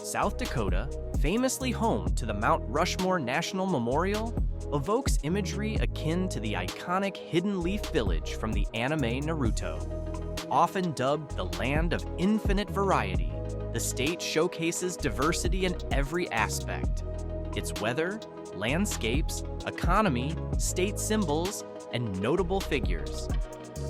South Dakota, famously home to the Mount Rushmore National Memorial, evokes imagery akin to the iconic Hidden Leaf Village from the anime Naruto. Often dubbed the land of infinite variety, the state showcases diversity in every aspect. Its weather, landscapes, economy, state symbols, and notable figures.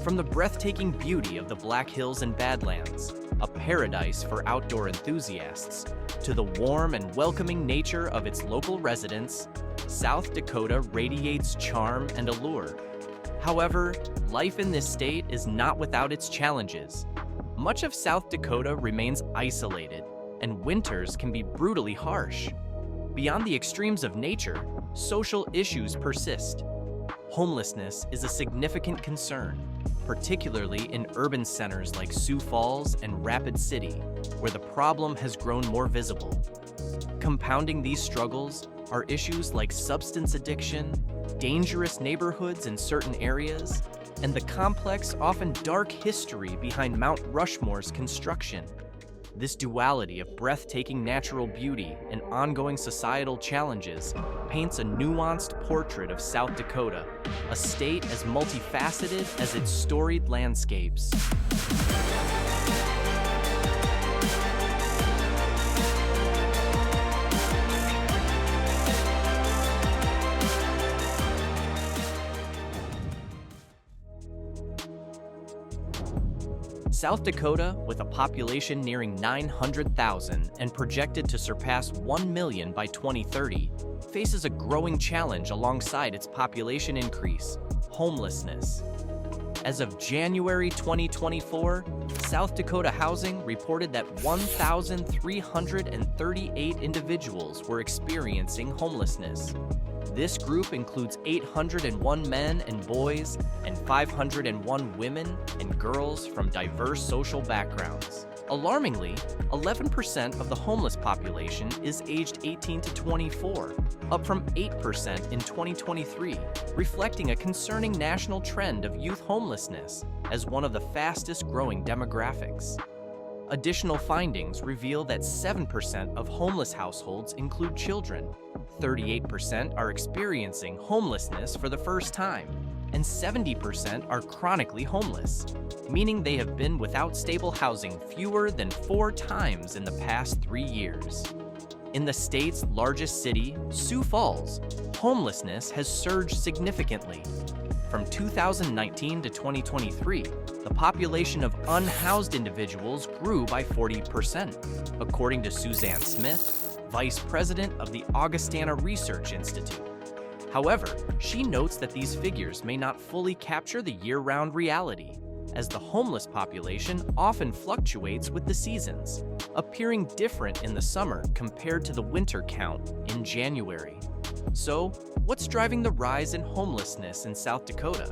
From the breathtaking beauty of the Black Hills and Badlands, a paradise for outdoor enthusiasts, to the warm and welcoming nature of its local residents, South Dakota radiates charm and allure. However, life in this state is not without its challenges. Much of South Dakota remains isolated, and winters can be brutally harsh. Beyond the extremes of nature, social issues persist. Homelessness is a significant concern, particularly in urban centers like Sioux Falls and Rapid City, where the problem has grown more visible. Compounding these struggles are issues like substance addiction, dangerous neighborhoods in certain areas, and the complex, often dark history behind Mount Rushmore's construction. This duality of breathtaking natural beauty and ongoing societal challenges paints a nuanced portrait of South Dakota, a state as multifaceted as its storied landscapes. South Dakota, with a population nearing 900,000 and projected to surpass 1 million by 2030, faces a growing challenge alongside its population increase: homelessness. As of January 2024, South Dakota Housing reported that 1,338 individuals were experiencing homelessness. This group includes 801 men and boys and 501 women and girls from diverse social backgrounds. Alarmingly, 11% of the homeless population is aged 18 to 24, up from 8% in 2023, reflecting a concerning national trend of youth homelessness as one of the fastest growing demographics. Additional findings reveal that 7% of homeless households include children, 38% are experiencing homelessness for the first time, and 70% are chronically homeless, meaning they have been without stable housing fewer than 4 times in the past 3 years. In the state's largest city, Sioux Falls, homelessness has surged significantly. From 2019 to 2023, the population of unhoused individuals grew by 40%, according to Suzanne Smith, Vice President of the Augustana Research Institute. However, she notes that these figures may not fully capture the year-round reality, as the homeless population often fluctuates with the seasons, appearing different in the summer compared to the winter count in January. So, what's driving the rise in homelessness in South Dakota?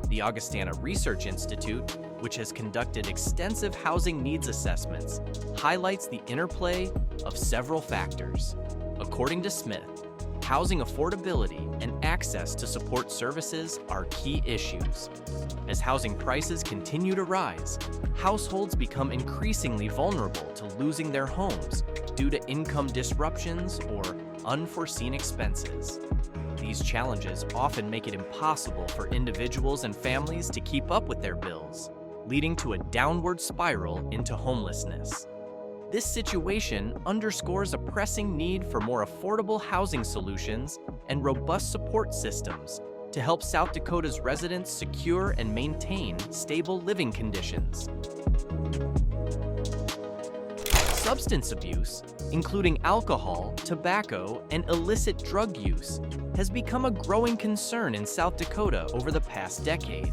The Augustana Research Institute, which has conducted extensive housing needs assessments, highlights the interplay of several factors. According to Smith, housing affordability and access to support services are key issues. As housing prices continue to rise, households become increasingly vulnerable to losing their homes due to income disruptions or unforeseen expenses. These challenges often make it impossible for individuals and families to keep up with their bills, leading to a downward spiral into homelessness. This situation underscores a pressing need for more affordable housing solutions and robust support systems to help South Dakota's residents secure and maintain stable living conditions. Substance abuse, including alcohol, tobacco, and illicit drug use, has become a growing concern in South Dakota over the past decade.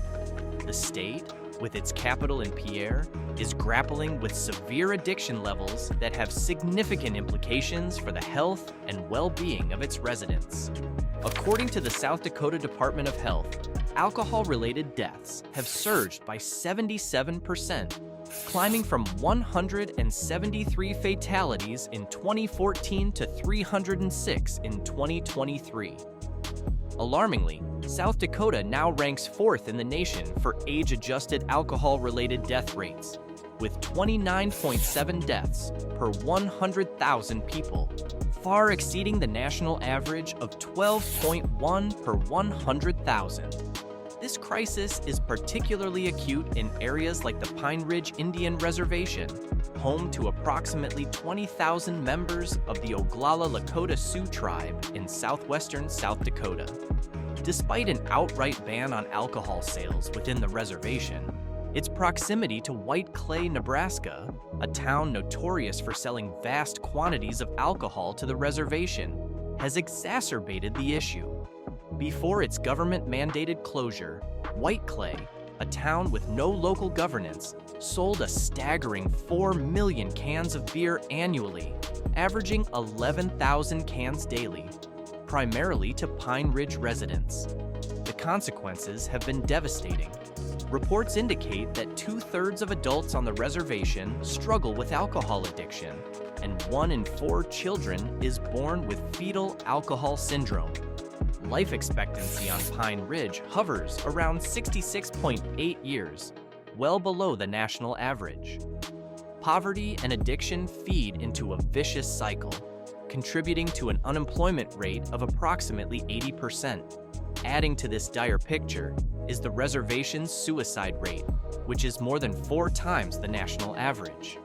The state, with its capital in Pierre, is grappling with severe addiction levels that have significant implications for the health and well-being of its residents. According to the South Dakota Department of Health, alcohol-related deaths have surged by 77%, climbing from 173 fatalities in 2014 to 306 in 2023. Alarmingly, South Dakota now ranks 4th in the nation for age-adjusted alcohol-related death rates, with 29.7 deaths per 100,000 people, far exceeding the national average of 12.1 per 100,000. This crisis is particularly acute in areas like the Pine Ridge Indian Reservation, home to approximately 20,000 members of the Oglala Lakota Sioux tribe in southwestern South Dakota. Despite an outright ban on alcohol sales within the reservation, its proximity to White Clay, Nebraska, a town notorious for selling vast quantities of alcohol to the reservation, has exacerbated the issue. Before its government-mandated closure, White Clay, a town with no local governance, sold a staggering 4 million cans of beer annually, averaging 11,000 cans daily, primarily to Pine Ridge residents. The consequences have been devastating. Reports indicate that 2/3 of adults on the reservation struggle with alcohol addiction, and 1 in 4 children is born with fetal alcohol syndrome. Life expectancy on Pine Ridge hovers around 66.8 years, well below the national average. Poverty and addiction feed into a vicious cycle, contributing to an unemployment rate of approximately 80%. Adding to this dire picture is the reservation's suicide rate, which is more than 4 times the national average.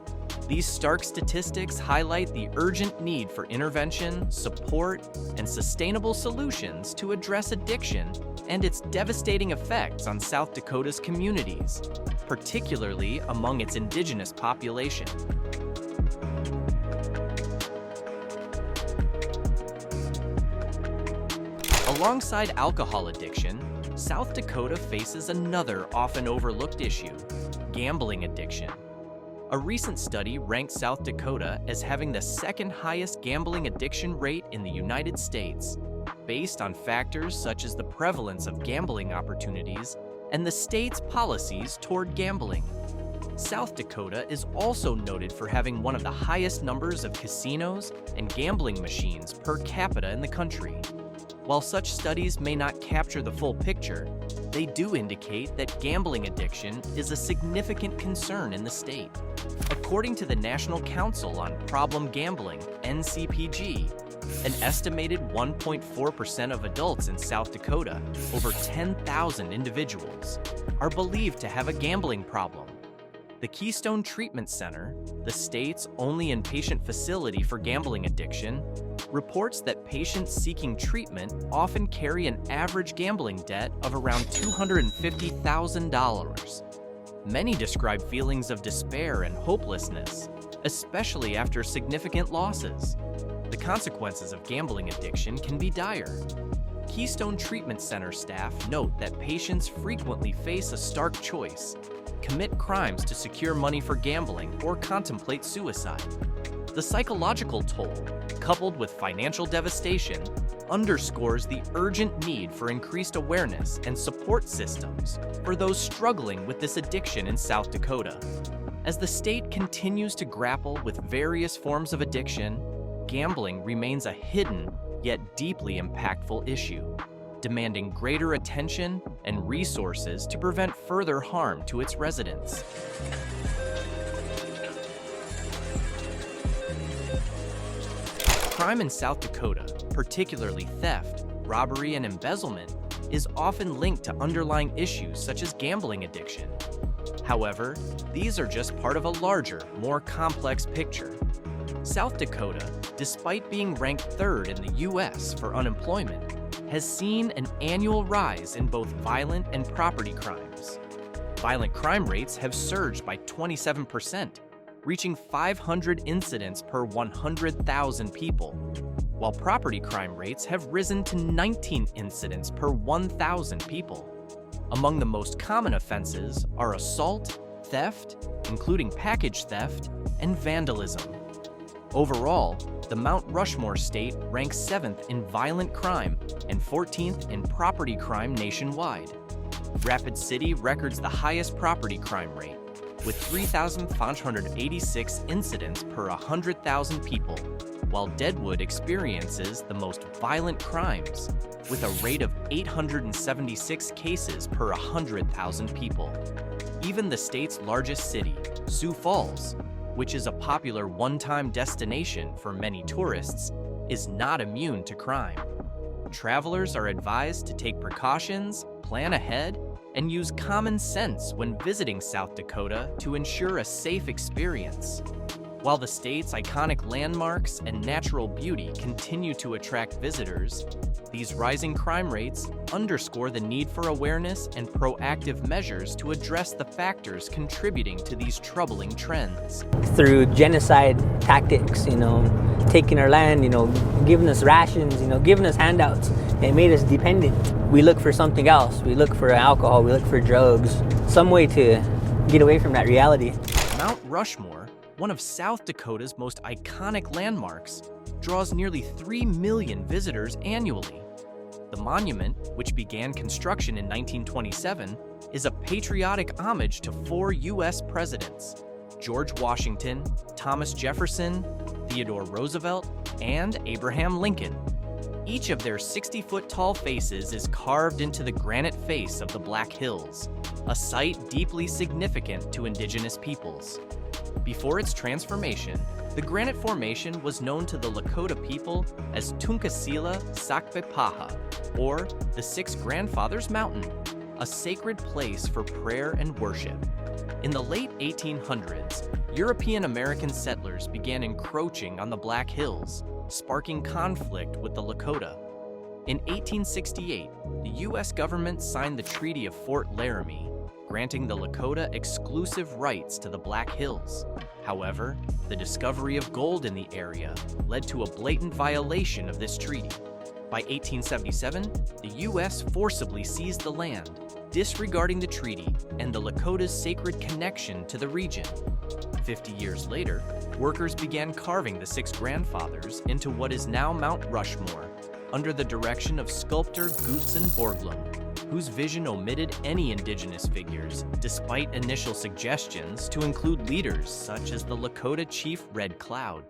These stark statistics highlight the urgent need for intervention, support, and sustainable solutions to address addiction and its devastating effects on South Dakota's communities, particularly among its indigenous population. Alongside alcohol addiction, South Dakota faces another often overlooked issue: gambling addiction. A recent study ranked South Dakota as having the second highest gambling addiction rate in the United States, based on factors such as the prevalence of gambling opportunities and the state's policies toward gambling. South Dakota is also noted for having one of the highest numbers of casinos and gambling machines per capita in the country. While such studies may not capture the full picture, they do indicate that gambling addiction is a significant concern in the state. According to the National Council on Problem Gambling, NCPG, an estimated 1.4% of adults in South Dakota, over 10,000 individuals, are believed to have a gambling problem. The Keystone Treatment Center, the state's only inpatient facility for gambling addiction, reports that patients seeking treatment often carry an average gambling debt of around $250,000. Many describe feelings of despair and hopelessness, especially after significant losses. The consequences of gambling addiction can be dire. Keystone Treatment Center staff note that patients frequently face a stark choice: commit crimes to secure money for gambling or contemplate suicide. The psychological toll, coupled with financial devastation, underscores the urgent need for increased awareness and support systems for those struggling with this addiction in South Dakota. As the state continues to grapple with various forms of addiction, gambling remains a hidden yet deeply impactful issue, demanding greater attention and resources to prevent further harm to its residents. Crime in South Dakota, particularly theft, robbery, and embezzlement, is often linked to underlying issues such as gambling addiction. However, these are just part of a larger, more complex picture. South Dakota, despite being ranked 3rd in the U.S. for unemployment, has seen an annual rise in both violent and property crimes. Violent crime rates have surged by 27%, reaching 500 incidents per 100,000 people, while property crime rates have risen to 19 incidents per 1,000 people. Among the most common offenses are assault, theft, including package theft, and vandalism. Overall, the Mount Rushmore state ranks 7th in violent crime and 14th in property crime nationwide. Rapid City records the highest property crime rate, with 3,586 incidents per 100,000 people, while Deadwood experiences the most violent crimes, with a rate of 876 cases per 100,000 people. Even the state's largest city, Sioux Falls, which is a popular one-time destination for many tourists, is not immune to crime. Travelers are advised to take precautions, plan ahead, and use common sense when visiting South Dakota to ensure a safe experience. While the state's iconic landmarks and natural beauty continue to attract visitors, these rising crime rates underscore the need for awareness and proactive measures to address the factors contributing to these troubling trends. Through genocide tactics, taking our land, giving us rations, giving us handouts, it made us dependent. We look for something else. We look for alcohol, we look for drugs, some way to get away from that reality. Mount Rushmore, one of South Dakota's most iconic landmarks, draws nearly 3 million visitors annually. The monument, which began construction in 1927, is a patriotic homage to 4 U.S. presidents: George Washington, Thomas Jefferson, Theodore Roosevelt, and Abraham Lincoln. Each of their 60-foot-tall faces is carved into the granite face of the Black Hills, a site deeply significant to indigenous peoples. Before its transformation, the granite formation was known to the Lakota people as Tunkasila Sakbepaha, or the Six Grandfathers Mountain, a sacred place for prayer and worship. In the late 1800s, European American settlers began encroaching on the Black Hills, sparking conflict with the Lakota. In 1868, the U.S. government signed the Treaty of Fort Laramie, granting the Lakota exclusive rights to the Black Hills. However, the discovery of gold in the area led to a blatant violation of this treaty. By 1877, the U.S. forcibly seized the land, disregarding the treaty and the Lakota's sacred connection to the region. 50 years later, workers began carving the Six Grandfathers into what is now Mount Rushmore, under the direction of sculptor Gutzon Borglum, whose vision omitted any indigenous figures, despite initial suggestions to include leaders such as the Lakota chief Red Cloud.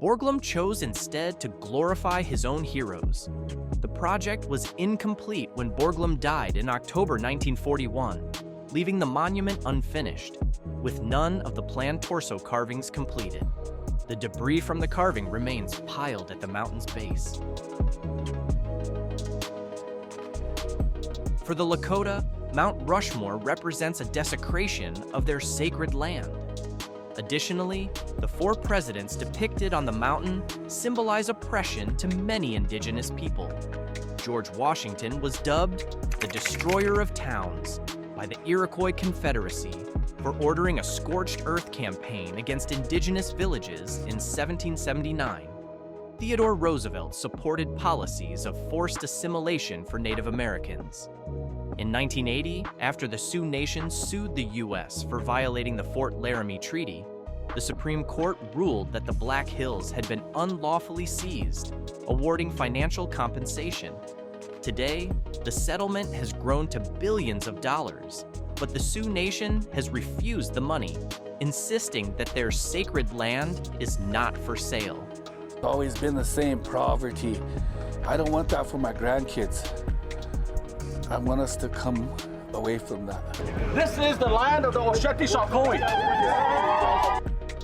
Borglum chose instead to glorify his own heroes. The project was incomplete when Borglum died in October 1941, leaving the monument unfinished, with none of the planned torso carvings completed. The debris from the carving remains piled at the mountain's base. For the Lakota, Mount Rushmore represents a desecration of their sacred land. Additionally, the 4 presidents depicted on the mountain symbolize oppression to many indigenous people. George Washington was dubbed the Destroyer of Towns by the Iroquois Confederacy for ordering a scorched earth campaign against indigenous villages in 1779. Theodore Roosevelt supported policies of forced assimilation for Native Americans. In 1980, after the Sioux Nation sued the U.S. for violating the Fort Laramie Treaty, the Supreme Court ruled that the Black Hills had been unlawfully seized, awarding financial compensation. Today, the settlement has grown to billions of dollars, but the Sioux Nation has refused the money, insisting that their sacred land is not for sale. It's always been the same poverty. I don't want that for my grandkids. I want us to come away from that. This is the land of the Osheti Shakoi.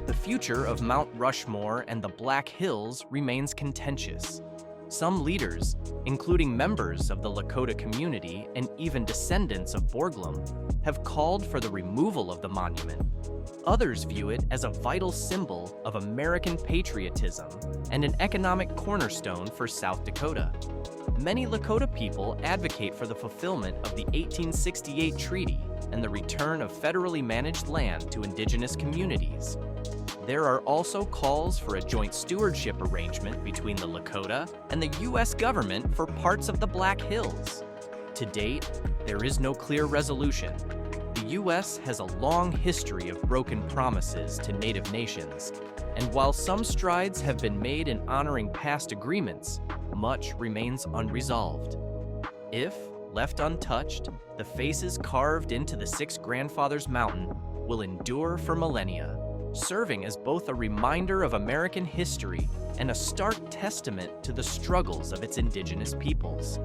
The future of Mount Rushmore and the Black Hills remains contentious. Some leaders, including members of the Lakota community and even descendants of Borglum, have called for the removal of the monument. Others view it as a vital symbol of American patriotism and an economic cornerstone for South Dakota. Many Lakota people advocate for the fulfillment of the 1868 treaty and the return of federally managed land to indigenous communities. There are also calls for a joint stewardship arrangement between the Lakota and the U.S. government for parts of the Black Hills. To date, there is no clear resolution. The U.S. has a long history of broken promises to Native nations, and while some strides have been made in honoring past agreements, much remains unresolved. If left untouched, the faces carved into the Six Grandfathers Mountain will endure for millennia, serving as both a reminder of American history and a stark testament to the struggles of its indigenous peoples.